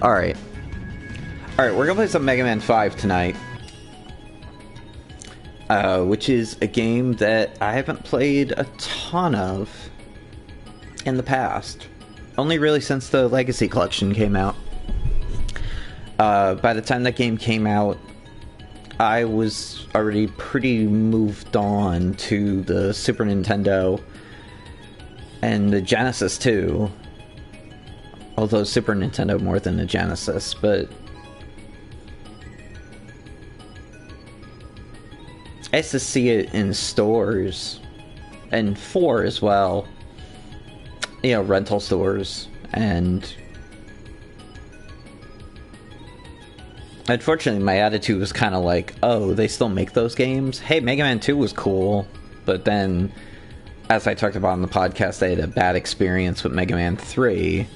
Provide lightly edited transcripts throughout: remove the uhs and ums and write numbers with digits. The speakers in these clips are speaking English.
Alright. Alright, we're gonna play some Mega Man 5 tonight. Which is a game that I haven't played a ton of in the past. Only really since the Legacy Collection came out. By the time that game came out, I was already pretty moved on to the Super Nintendo and the Genesis too. Although Super Nintendo more than the Genesis, but I used to see it in stores, and 4 as well, you know, rental stores, and unfortunately my attitude was kind of like, oh, they still make those games? Hey, Mega Man 2 was cool, but then, as I talked about on the podcast, I had a bad experience with Mega Man 3,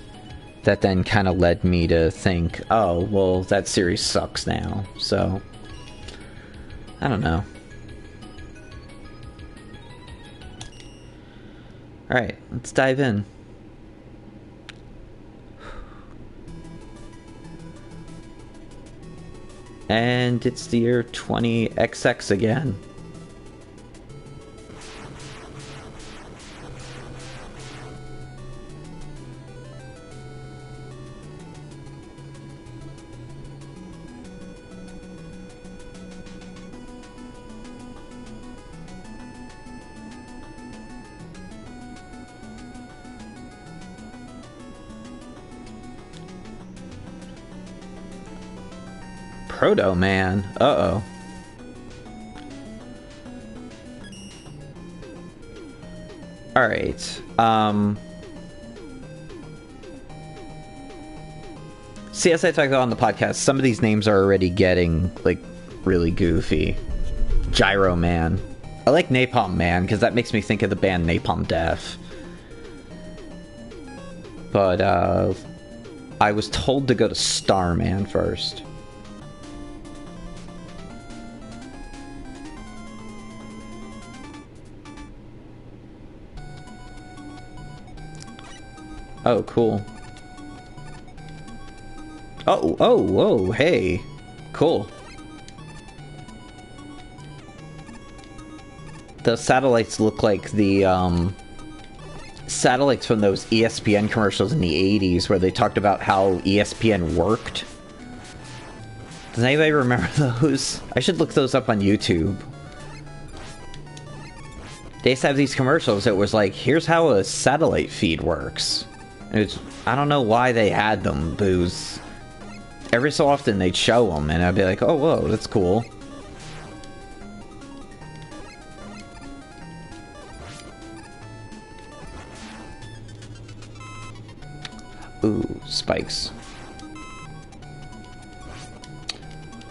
that then kind of led me to think, oh, well, that series sucks now, so I don't know. Alright, let's dive in. And it's the year 20XX again. Proto Man. Uh-oh. Alright. See, as I talked about on the podcast, some of these names are already getting, like, really goofy. Gyro Man. I like Napalm Man, because that makes me think of the band Napalm Death. But, I was told to go to Starman first. Oh, cool. Oh, whoa, hey. Cool. The satellites look like the, satellites from those ESPN commercials in the 80s where they talked about how ESPN worked. Does anybody remember those? I should look those up on YouTube. They used to have these commercials that was like, here's how a satellite feed works. I don't know why they had them, but it was, every so often they'd show them, and I'd be like, oh, whoa, that's cool. Ooh, spikes.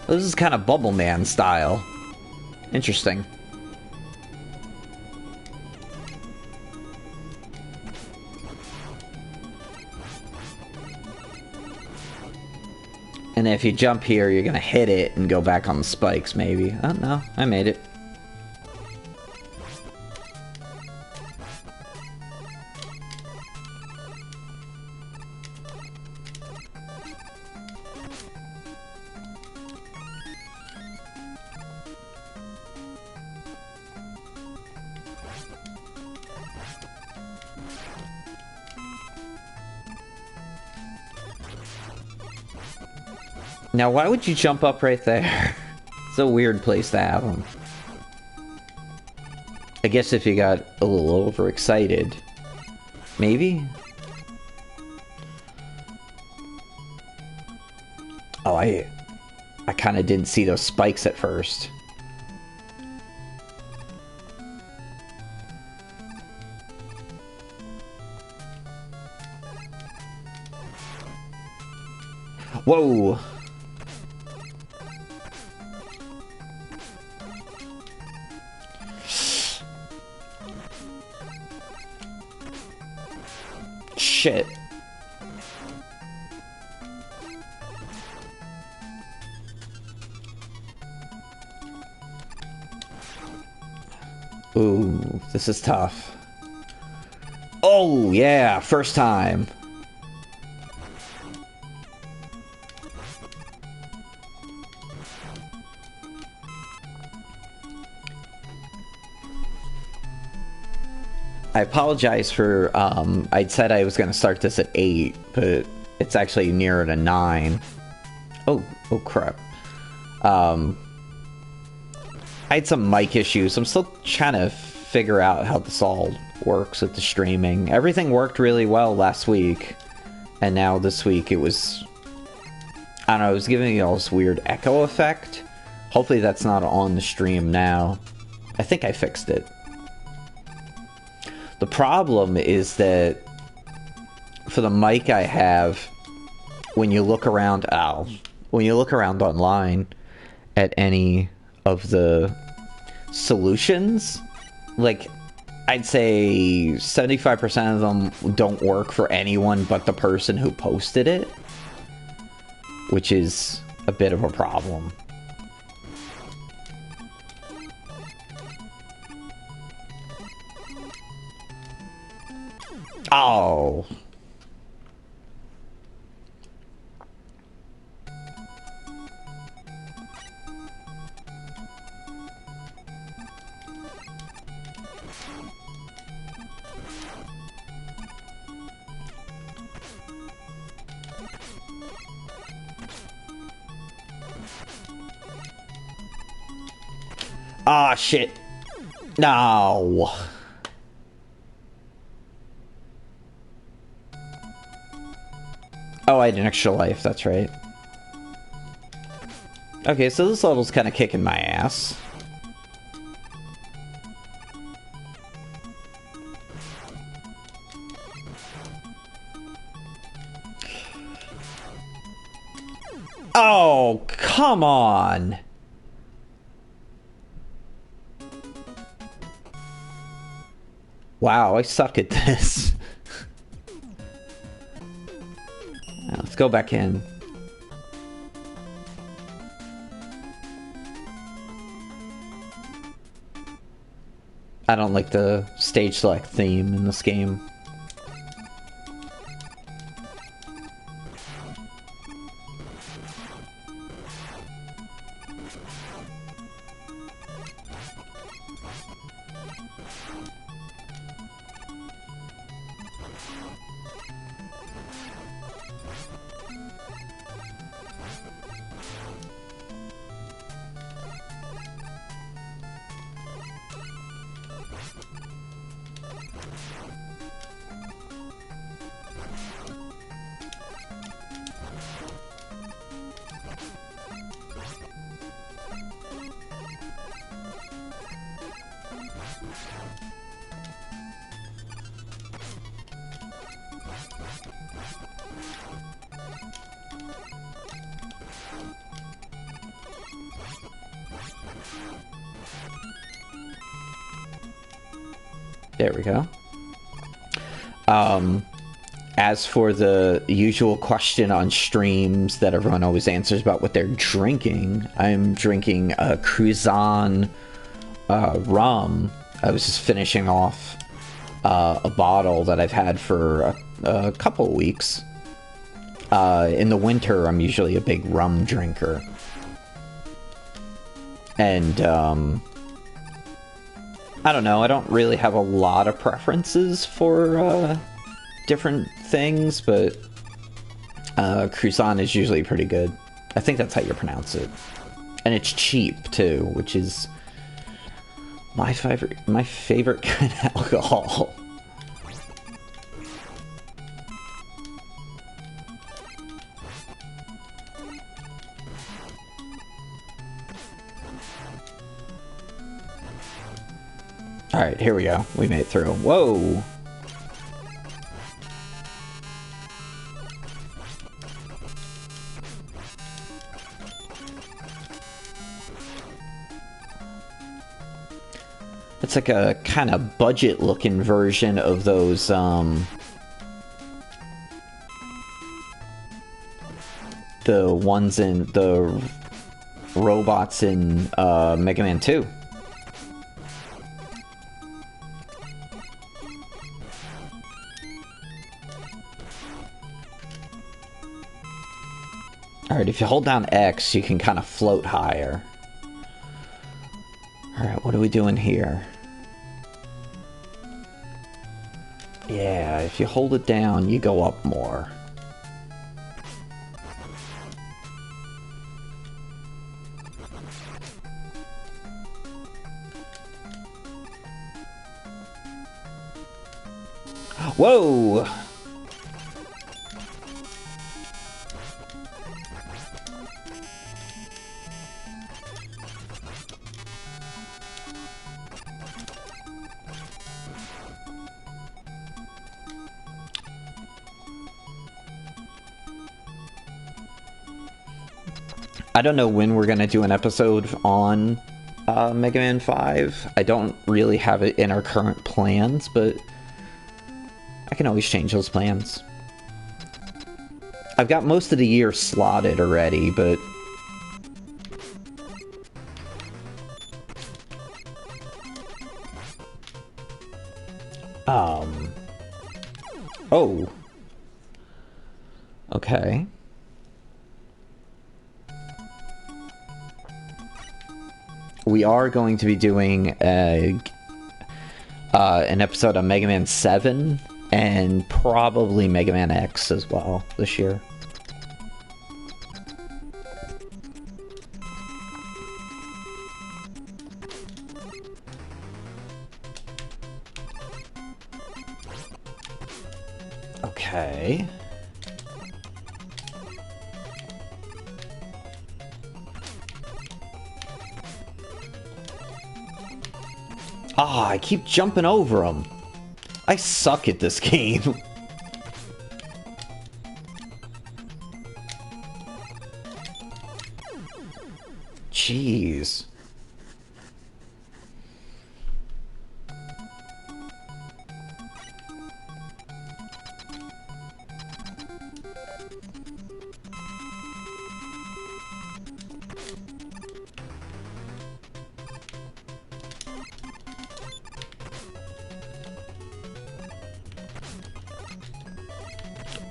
This is kind of Bubble Man style. Interesting. And if you jump here, you're gonna hit it and go back on the spikes, maybe. Oh, no, I made it. Now, why would you jump up right there? It's a weird place to have them. I guess if you got a little overexcited. Maybe? Oh, I kind of didn't see those spikes at first. Whoa! Shit. Ooh, this is tough. Oh, yeah, first time. I apologize for, I said I was going to start this at 8, but it's actually nearer to 9. Oh crap. I had some mic issues. I'm still trying to figure out how this all works with the streaming. Everything worked really well last week, and now this week it was, I don't know, it was giving me all this weird echo effect. Hopefully that's not on the stream now. I think I fixed it. The problem is that for the mic I have, when you look around, when you look around online at any of the solutions, like, I'd say 75% of them don't work for anyone but the person who posted it, which is a bit of a problem. Oh. Ah, shit. No. Oh, I had an extra life, that's right. Okay, so this level's kind of kicking my ass. Oh, come on! Wow, I suck at this. Let's go back in. I don't like the stage select theme in this game. There we go. As for the usual question on streams that everyone always answers about what they're drinking, I'm drinking a Cruzan rum. I was just finishing off a bottle that I've had for a couple of weeks. In the winter, I'm usually a big rum drinker. And, I don't know, I don't really have a lot of preferences for different things, but Cruzan is usually pretty good. I think that's how you pronounce it. And it's cheap, too, which is my favorite kind of alcohol. Alright, here we go. We made it through. Whoa! It's like a kind of budget-looking version of those, the ones in the robots in Mega Man 2. Alright, if you hold down X, you can kind of float higher. Alright, what are we doing here? Yeah, if you hold it down, you go up more. Whoa! I don't know when we're gonna do an episode on Mega Man 5. I don't really have it in our current plans, but I can always change those plans. I've got most of the year slotted already, but... Oh. Okay. We are going to be doing an episode on Mega Man 7 and probably Mega Man X as well this year. Okay. Ah, I keep jumping over them. I suck at this game. Jeez.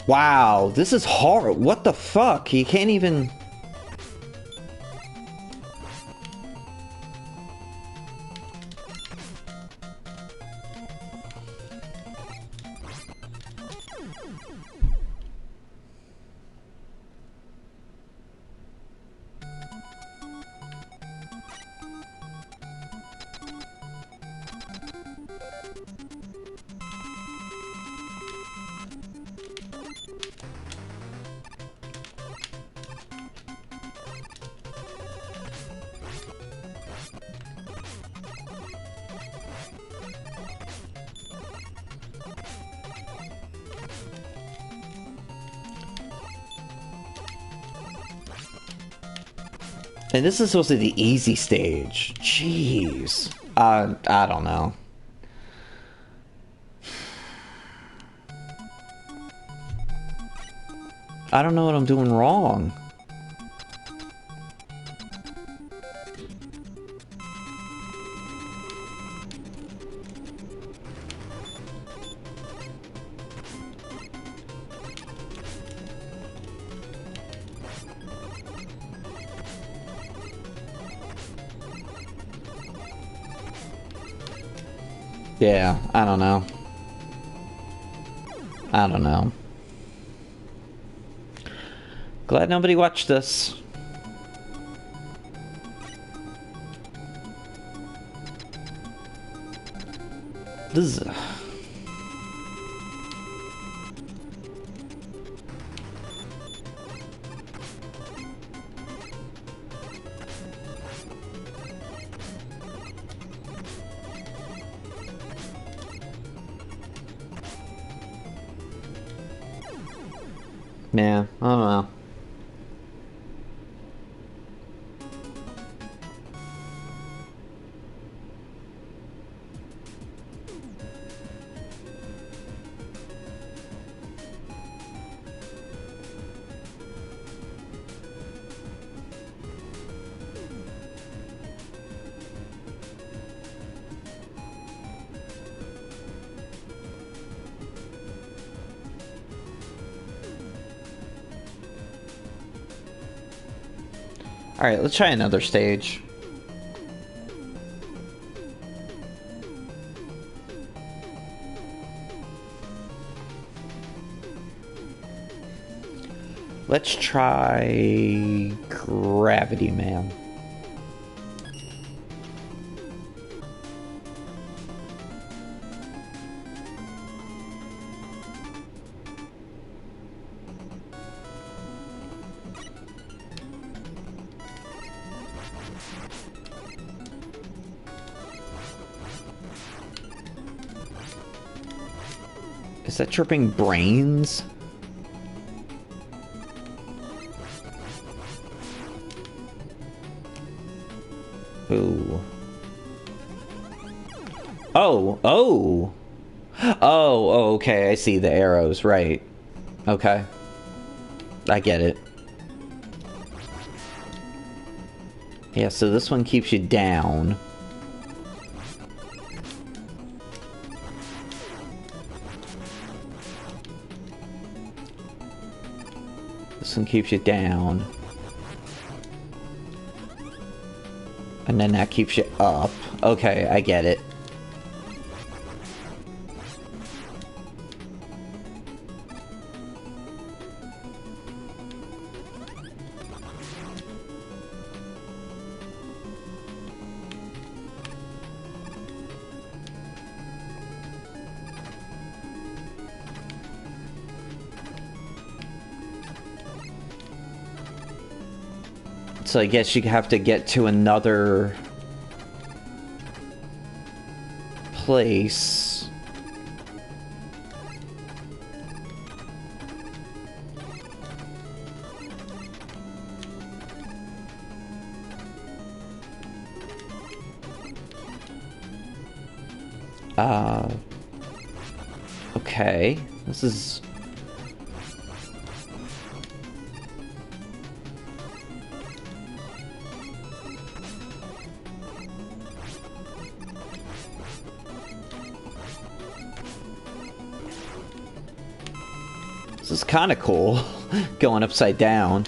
Wow, this is hard. What the fuck? You can't even... And this is supposed to be the easy stage. Jeez. I don't know. I don't know what I'm doing wrong. Yeah, I don't know. I don't know. Glad nobody watched this. This is... Yeah, I don't know. Alright, let's try another stage. Let's try Gravity Man. Is that chirping brains? Ooh. Oh, oh! Oh, okay, I see the arrows, right. Okay. I get it. Yeah, so this one keeps you down. This one keeps you down. And then that keeps you up. Okay, I get it. So I guess you have to get to another place. Okay. This is... This is kind of cool, going upside down.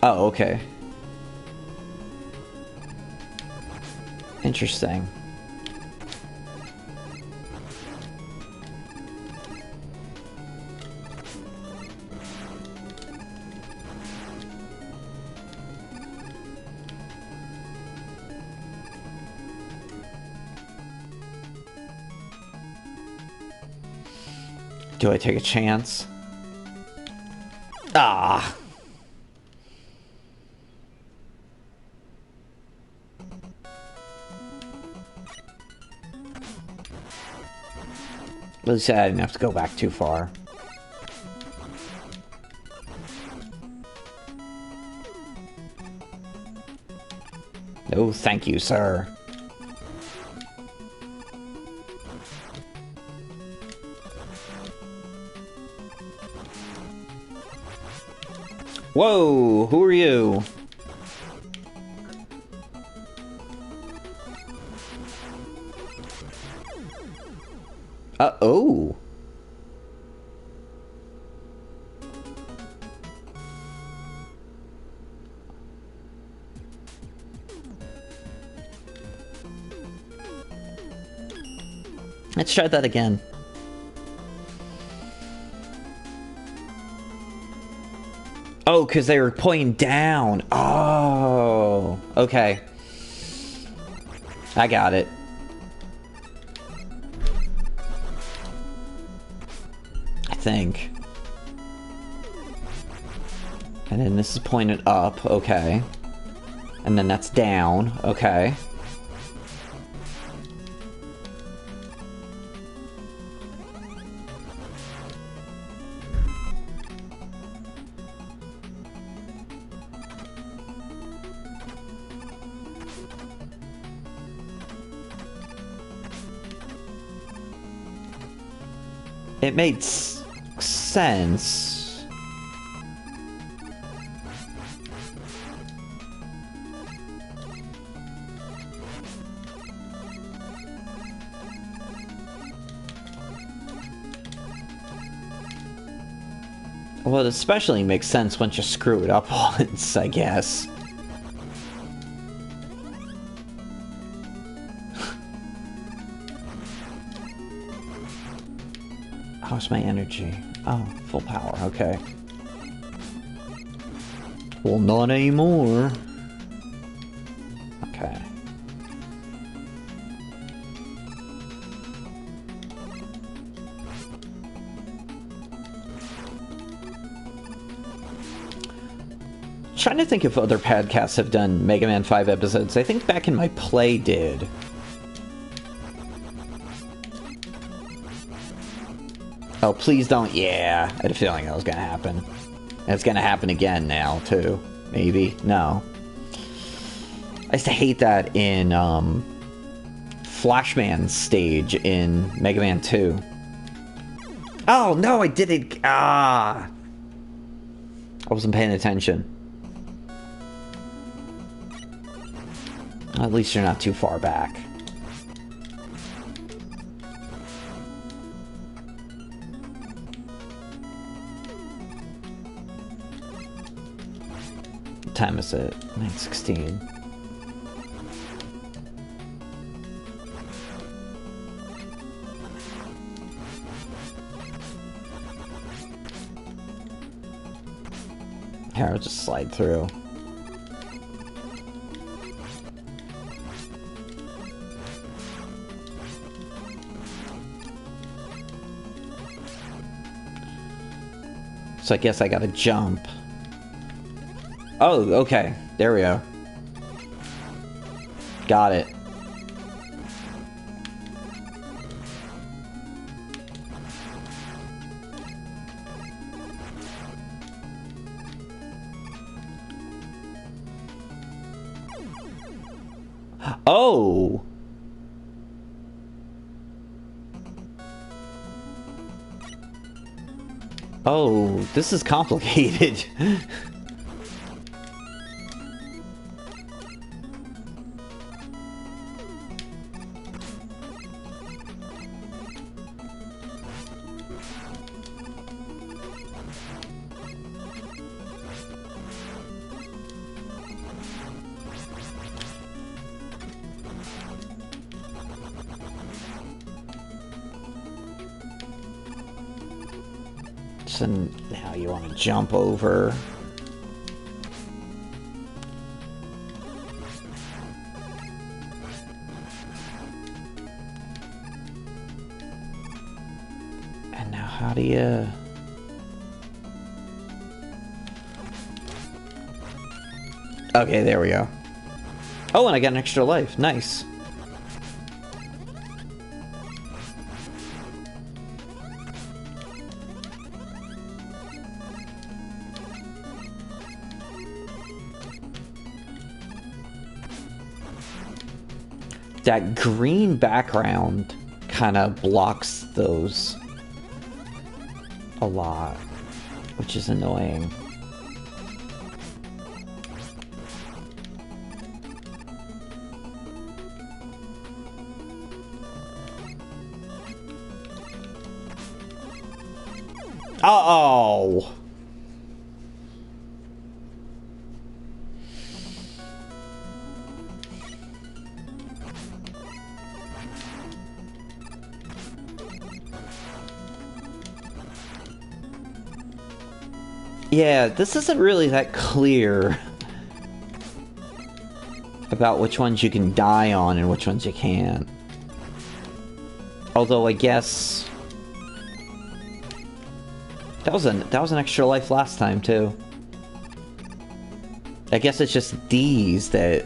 Oh, okay. Interesting. Do I take a chance? Ah. At least I didn't have to go back too far. No, thank you, sir. Whoa, who are you? Uh-oh. Let's try that again. Oh, because they were pointing down. Oh, okay. I got it. I think. And then this is pointed up, okay. And then that's down, okay. It made sense. Well, it especially makes sense once you screw it up once, I guess. How's my energy? Oh, full power, okay. Well, not anymore. Okay. Trying to think if other podcasts have done Mega Man 5 episodes. I think Back in My Play did. Oh, please don't. Yeah, I had a feeling that was gonna happen. And it's gonna happen again now, too. Maybe. No. I used to hate that in, Flashman's stage in Mega Man 2. Oh, no, I did it. Ah! I wasn't paying attention. At least you're not too far back. What time is it? 9:16. Here, I'll just slide through. So I guess I gotta jump. Oh, okay. There we go. Got it. Oh! Oh, this is complicated. So now you want to jump over. And now how do you... Okay, there we go. Oh, and I got an extra life. Nice. That green background kind of blocks those a lot, which is annoying. Uh-oh! Yeah, this isn't really that clear about which ones you can die on and which ones you can't. Although I guess that was an extra life last time too. I guess it's just these that...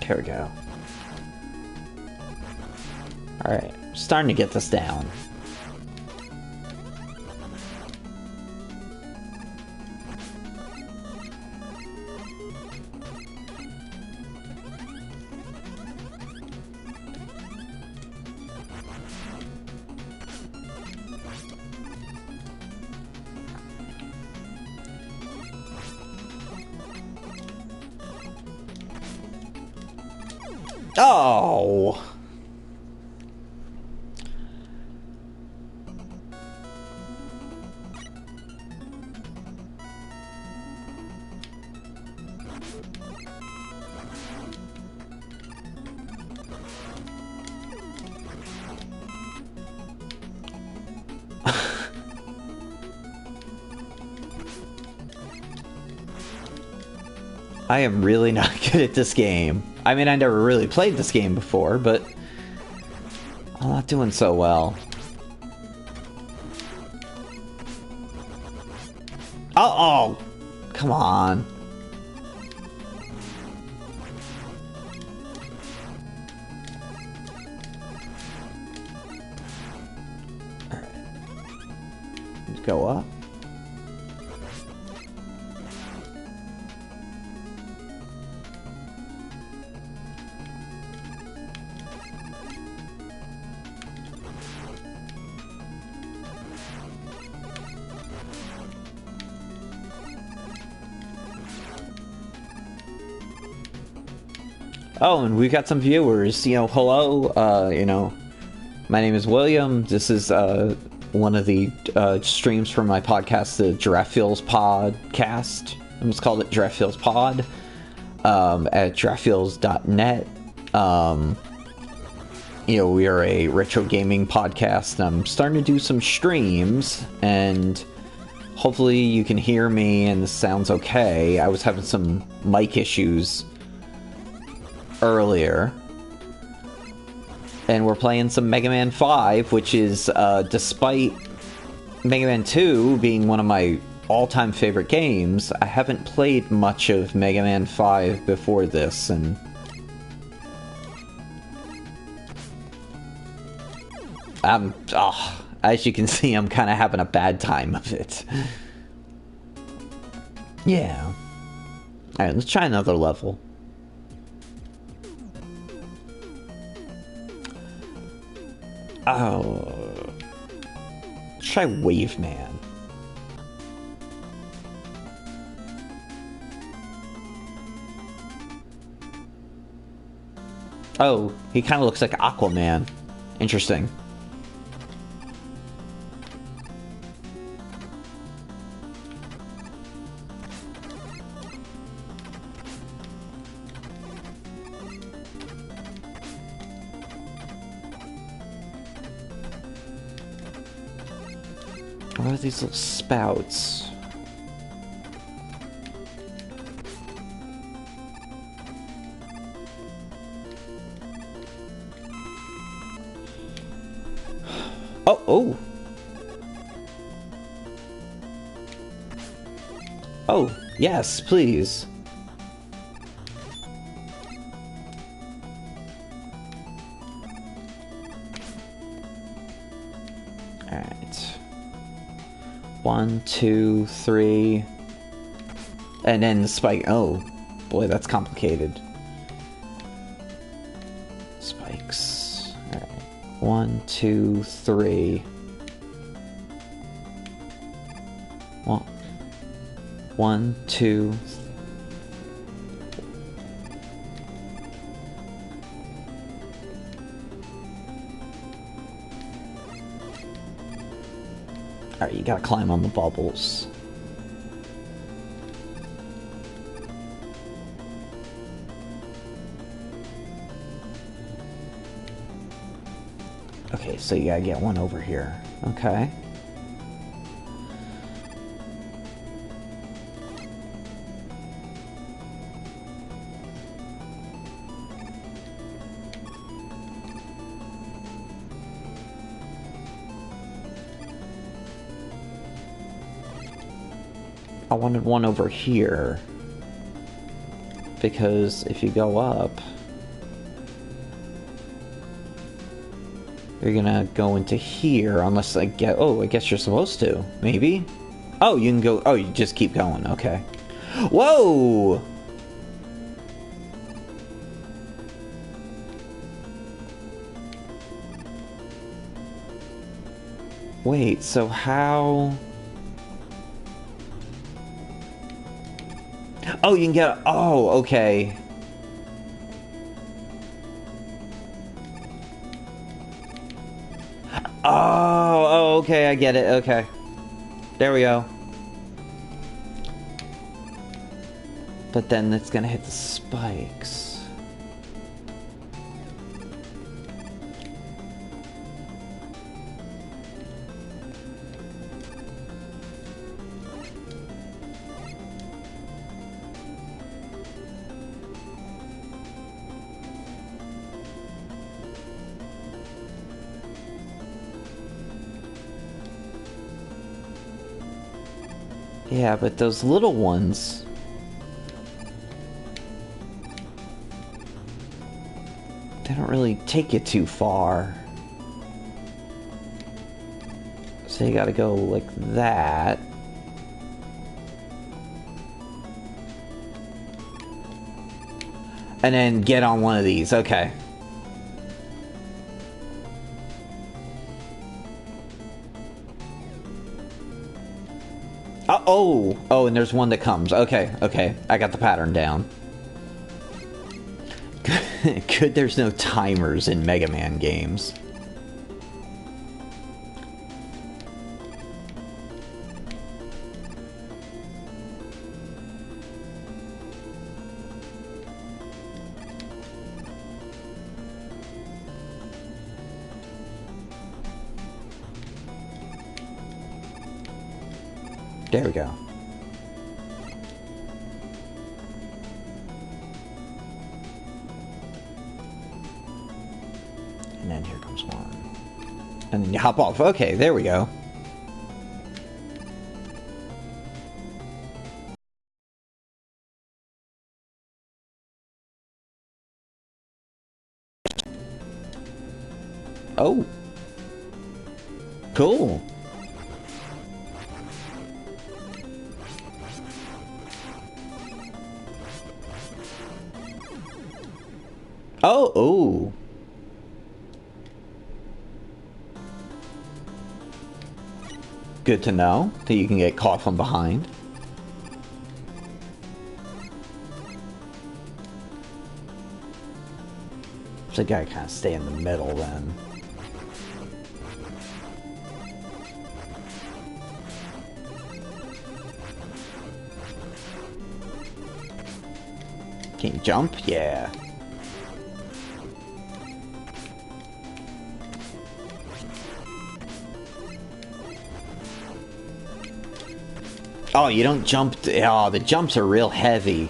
Here we go. Alright, starting to get this down. Oh! I am really not good at this game. I mean, I never really played this game before, but I'm not doing so well. Oh, come on. All right. Go up. Oh, and we've got some viewers. You know, hello. You know, my name is William. This is one of the streams from my podcast, the Giraffe podcast. I just called it Giraffe Pod at giraffeels.net. You know, we are a retro gaming podcast. I'm starting to do some streams, and hopefully you can hear me and this sounds okay. I was having some mic issues earlier, and we're playing some Mega Man 5, which is despite Mega Man 2 being one of my all-time favorite games, I haven't played much of Mega Man 5 before this, and as you can see, I'm kind of having a bad time of it. Yeah. Alright, let's try another level. Oh, let's try Wave Man. Oh, he kind of looks like Aquaman. Interesting. What are these little spouts? Oh! Oh, yes, please. Alright. 1, 2, 3. And then the spike. Oh, boy, that's complicated. Spikes. Alright. 1, 2, 3. Well, 1, 2. Alright, you gotta climb on the bubbles. Okay, so you gotta get one over here. Okay. I wanted one over here, because if you go up, you're gonna go into here, unless I get... Oh, I guess you're supposed to. Maybe? Oh, you can go... Oh, you just keep going. Okay. Whoa! Wait, so how... Oh, you can get... Oh, okay. Oh, okay, I get it. Okay. There we go. But then it's gonna hit the spikes. Yeah, but those little ones... they don't really take you too far. So you gotta go like that. And then get on one of these. Okay. Oh, and there's one that comes. Okay, okay. I got the pattern down. Good there's no timers in Mega Man games. There we go. And then here comes one. And then you hop off. Okay, there we go. Oh. Cool. Oh. Good to know that you can get caught from behind. So you gotta kind of stay in the middle then. Can you jump? Yeah. Oh, you don't jump. Oh, the jumps are real heavy.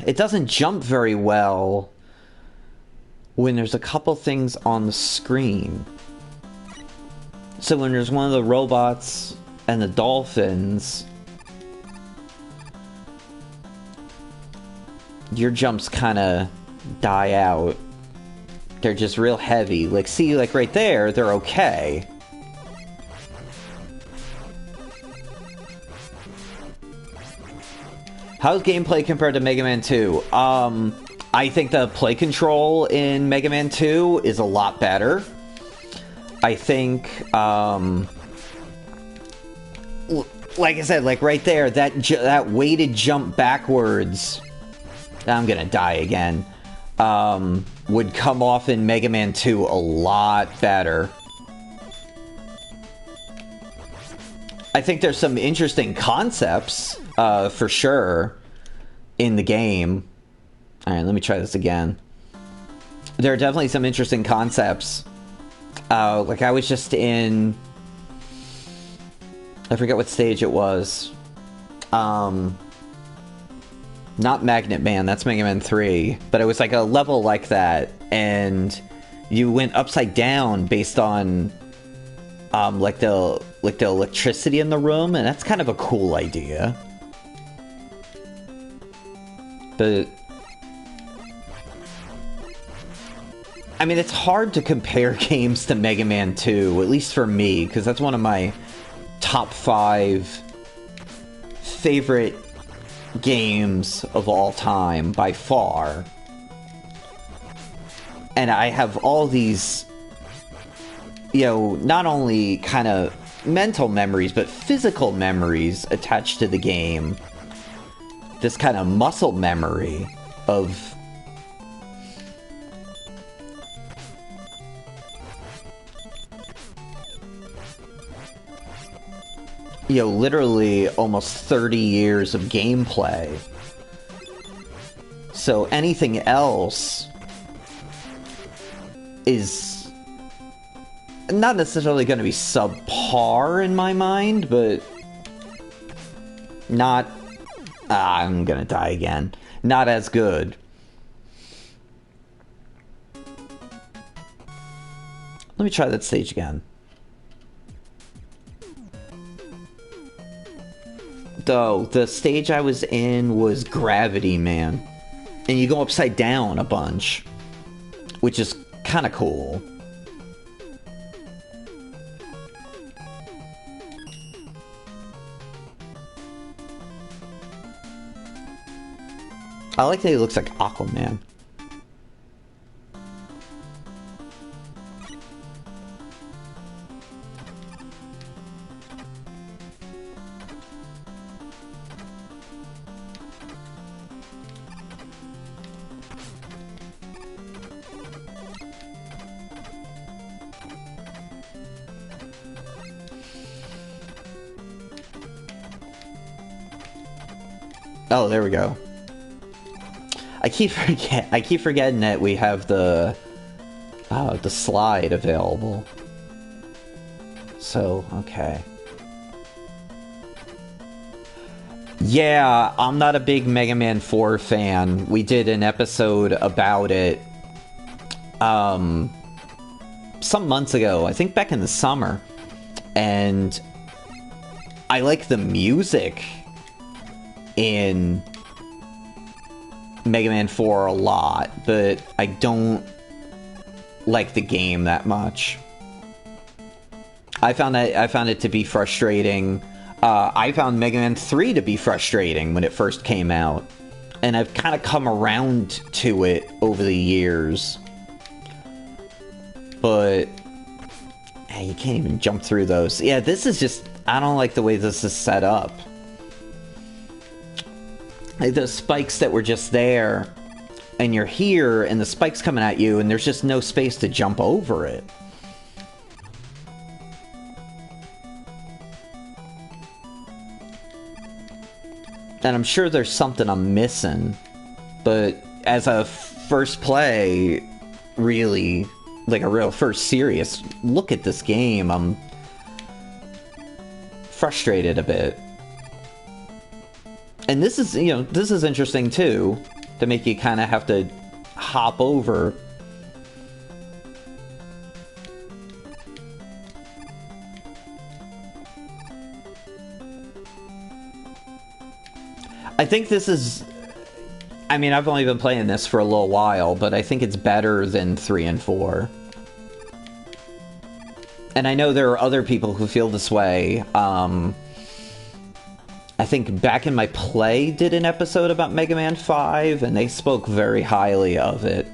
It doesn't jump very well when there's a couple things on the screen. So when there's one of the robots and the dolphins, your jumps kind of die out. They're just real heavy. Like, see, like right there, they're okay. How's gameplay compared to Mega Man 2? I think the play control in Mega Man 2 is a lot better. I think, like I said, like right there, that weighted jump backwards, I'm gonna die again, would come off in Mega Man 2 a lot better. I think there's some interesting concepts, for sure, in the game. Alright, let me try this again. There are definitely some interesting concepts. Like I was just in... I forget what stage it was. Not Magnet Man, that's Mega Man 3. But it was like a level like that, and you went upside down based on like the electricity in the room, and that's kind of a cool idea. But I mean, it's hard to compare games to Mega Man 2, at least for me, because that's one of my top 5 favorite games of all time, by far. And I have all these, you know, not only kind of mental memories, but physical memories attached to the game. This kind of muscle memory of... you know, literally almost 30 years of gameplay. So anything else is not necessarily going to be subpar in my mind, but not... I'm gonna die again. Not as good. Let me try that stage again. Though, the stage I was in was Gravity, man. And you go upside down a bunch, which is kind of cool. I like that he looks like Aquaman. Oh, there we go. I keep forgetting that we have the slide available. So, okay. Yeah, I'm not a big Mega Man 4 fan. We did an episode about it some months ago, I think back in the summer. And I like the music in Mega Man 4 a lot, but I don't like the game that much. I found it to be frustrating. I found Mega Man 3 to be frustrating when it first came out, and I've kind of come around to it over the years. But hey, you can't even jump through those. Yeah, this is just... I don't like the way this is set up. Like those spikes that were just there, and you're here, and the spike's coming at you, and there's just no space to jump over it. And I'm sure there's something I'm missing, but as a first play, really, like a real first serious look at this game, I'm frustrated a bit. And this is, you know, this is interesting too, to make you kind of have to hop over. I think this is... I mean, I've only been playing this for a little while, but I think it's better than 3 and 4. And I know there are other people who feel this way. I think Back in My Play did an episode about Mega Man 5, and they spoke very highly of it.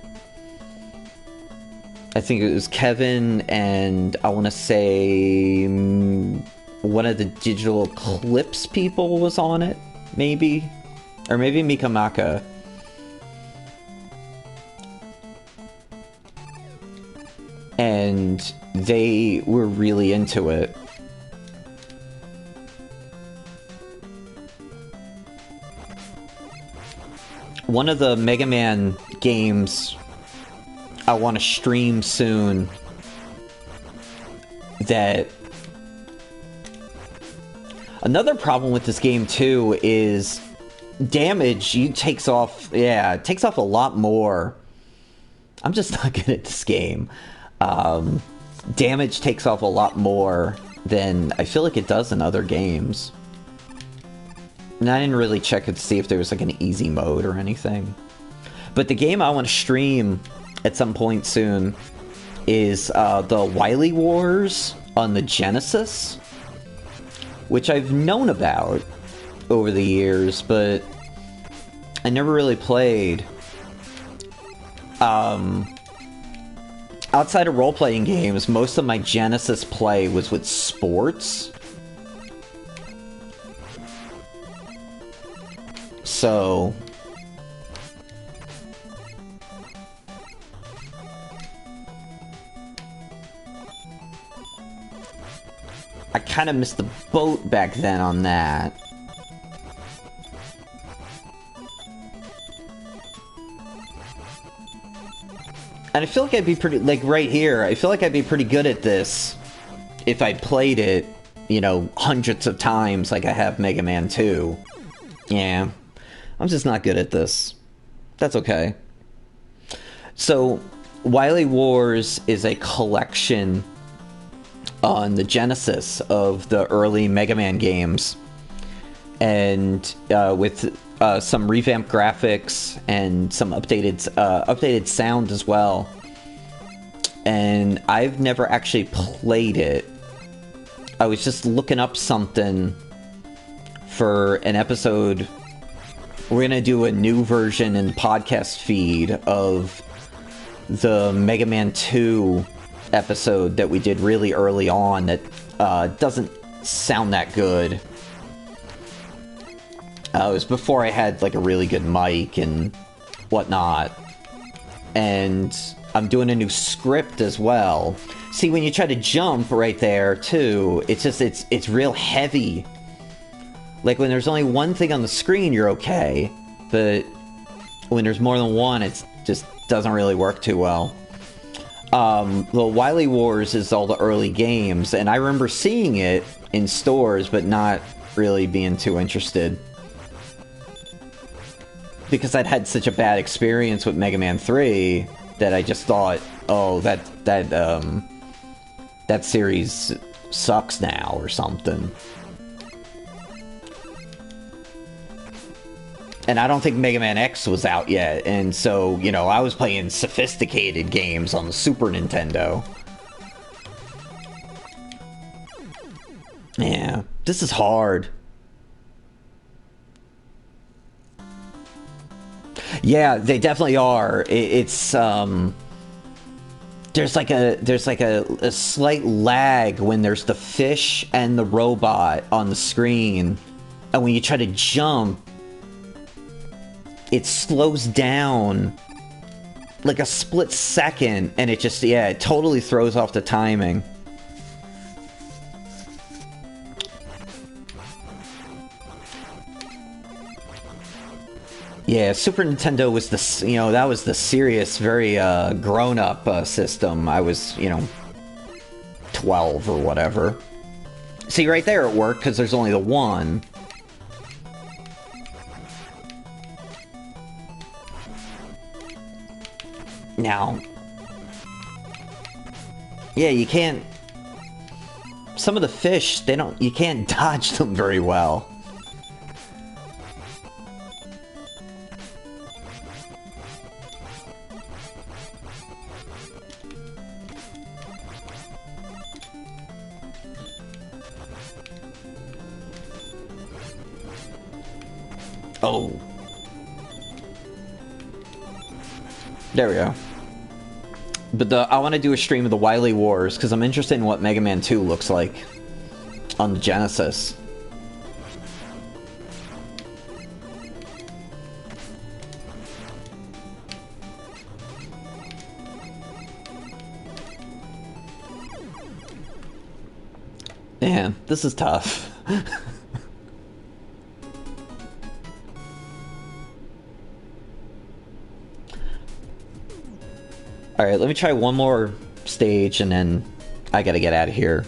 I think it was Kevin and I want to say one of the Digital Eclipse people was on it, maybe? Or maybe Mikamaka. And they were really into it. One of the Mega Man games I want to stream soon that... Another problem with this game, too, is damage, you takes off, yeah, it takes off a lot more. I'm just not good at this game. Damage takes off a lot more than I feel like it does in other games. And I didn't really check it to see if there was like an easy mode or anything. But the game I want to stream at some point soon is the Wily Wars on the Genesis, which I've known about over the years, but I never really played. Outside of role-playing games, most of my Genesis play was with sports. So I kind of missed the boat back then on that. And I feel like I'd be pretty, like right here, I feel like I'd be pretty good at this if I played it, you know, hundreds of times like I have Mega Man 2. Yeah, I'm just not good at this. That's okay. So, Wily Wars is a collection on the Genesis of the early Mega Man games. And with some revamped graphics and some updated sound as well. And I've never actually played it. I was just looking up something for an episode. We're gonna do a new version in the podcast feed of the Mega Man 2 episode that we did really early on that doesn't sound that good. It was before I had like a really good mic and whatnot. And I'm doing a new script as well. See, when you try to jump right there too, it's just it's real heavy. Like when there's only one thing on the screen, you're okay, but when there's more than one, it just doesn't really work too well. The Wily Wars is all the early games, and I remember seeing it in stores, but not really being too interested. Because I'd had such a bad experience with Mega Man 3 that I just thought, oh, that series sucks now or something. And I don't think Mega Man X was out yet, and so, you know, I was playing sophisticated games on the Super Nintendo. Yeah, this is hard. Yeah, they definitely are. It's there's like a slight lag when there's the fish and the robot on the screen, and when you try to jump, it slows down like a split second, and it just, yeah, it totally throws off the timing. Yeah, Super Nintendo was the, you know, that was the serious, very grown-up system. I was, you know, 12 or whatever. See, right there it worked, because there's only the one. Now, yeah, you can't, some of the fish, they don't, you can't dodge them very well. Oh. There we go. But I want to do a stream of the Wily Wars, because I'm interested in what Mega Man 2 looks like on the Genesis. Man, this is tough. Alright, let me try one more stage and then I gotta get out of here.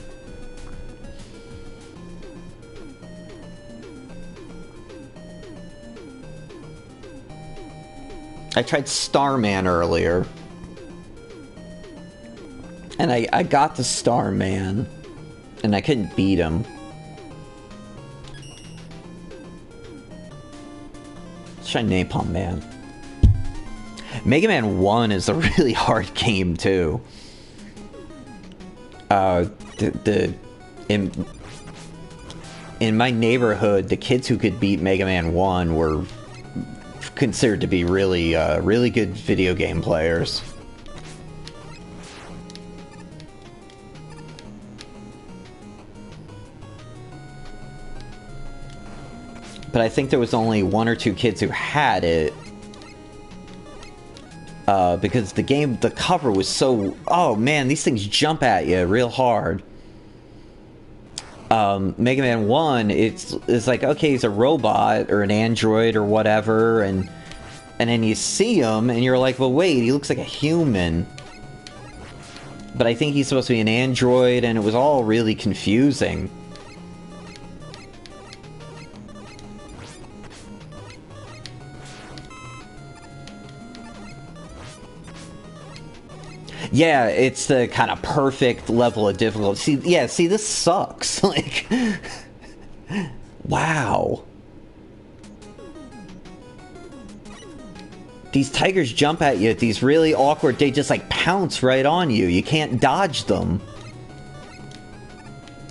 I tried Starman earlier. And I got the Starman. And I couldn't beat him. Let's try Napalm Man. Mega Man 1 is a really hard game, too. In my neighborhood, the kids who could beat Mega Man 1 were considered to be really, really good video game players. But I think there was only 1 or 2 kids who had it. Because the cover was so... Oh man, these things jump at you real hard. Mega Man 1, it's like, okay, he's a robot or an android or whatever, and then you see him and you're like, well wait, he looks like a human. But I think he's supposed to be an android, and it was all really confusing. Yeah, it's the kind of perfect level of difficulty. See, this sucks. Like, wow. These tigers jump at you at these really awkward... They just, like, pounce right on you. You can't dodge them.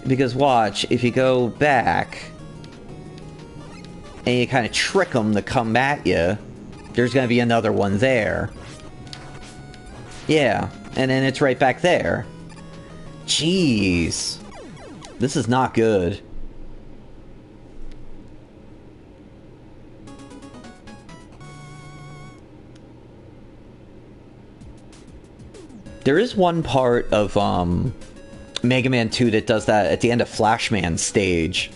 Because, watch, if you go back... and you kind of trick them to come at you... there's going to be another one there. Yeah, and then it's right back there. Jeez. This is not good. There is one part of Mega Man 2 that does that at the end of Flashman's stage.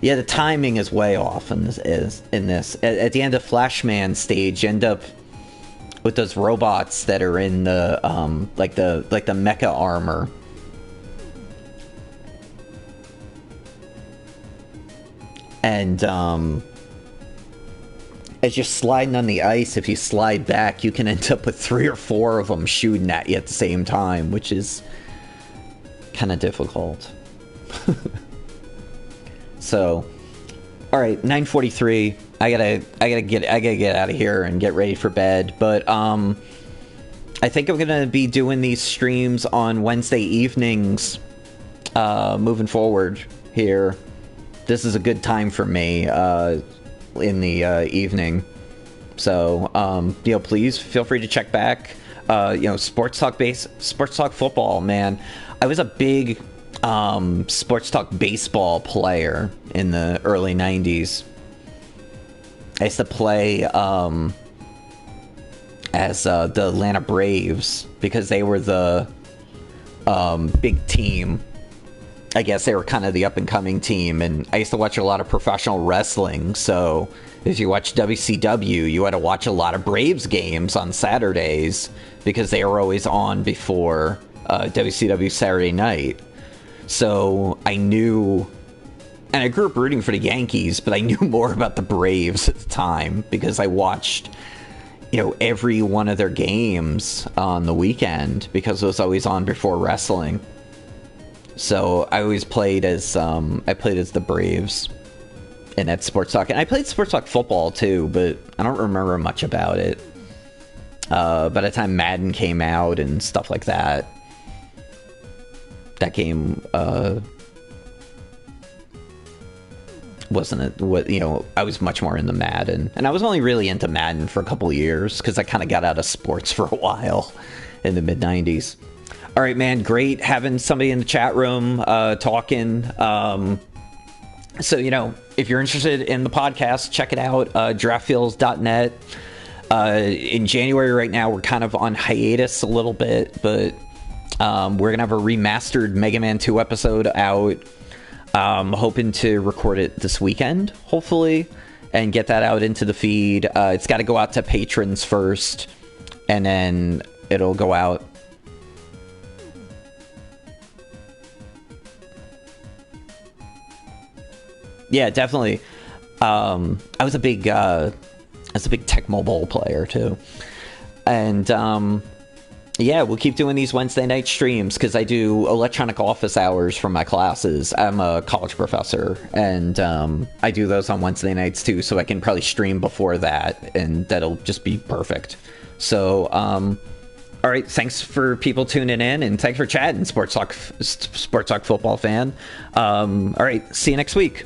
Yeah, the timing is way off in this. At the end of Flashman's stage, you end up with those robots that are in the like the mecha armor. And as you're sliding on the ice, if you slide back, you can end up with 3 or 4 of them shooting at you at the same time, which is kind of difficult. So, all right, 9:43. I gotta get out of here and get ready for bed. But I think I'm gonna be doing these streams on Wednesday evenings, moving forward here. This is a good time for me in the evening. So you know, please feel free to check back. You know, sports talk football, man. I was a big sports talk baseball player in the early 90s. I used to play as the Atlanta Braves because they were the big team. I guess they were kind of the up-and-coming team, and I used to watch a lot of professional wrestling, so if you watch WCW, you had to watch a lot of Braves games on Saturdays because they were always on before WCW Saturday Night. So I knew, and I grew up rooting for the Yankees, but I knew more about the Braves at the time because I watched, you know, every one of their games on the weekend because it was always on before wrestling. So I always played as the Braves in that sports talk, and I played sports talk football too, but I don't remember much about it. By the time Madden came out and stuff like that, that game wasn't it? What, you know, I was much more into Madden, and I was only really into Madden for a couple of years because I kind of got out of sports for a while in the mid '90s. All right, man, great having somebody in the chat room talking. So, you know, if you're interested in the podcast, check it out, giraffeels.net. In January right now, we're kind of on hiatus a little bit, but we're going to have a remastered Mega Man 2 episode out. Hoping to record it this weekend, hopefully, and get that out into the feed. It's got to go out to patrons first, and then it'll go out. Yeah, definitely. I was a big as a big Tecmo Bowl player too. And yeah, we'll keep doing these Wednesday night streams because I do electronic office hours for my classes. I'm a college professor, and I do those on Wednesday nights too, so I can probably stream before that, and that'll just be perfect. So, all right, thanks for people tuning in, and thanks for chatting, Sports Talk football fan. All right, see you next week.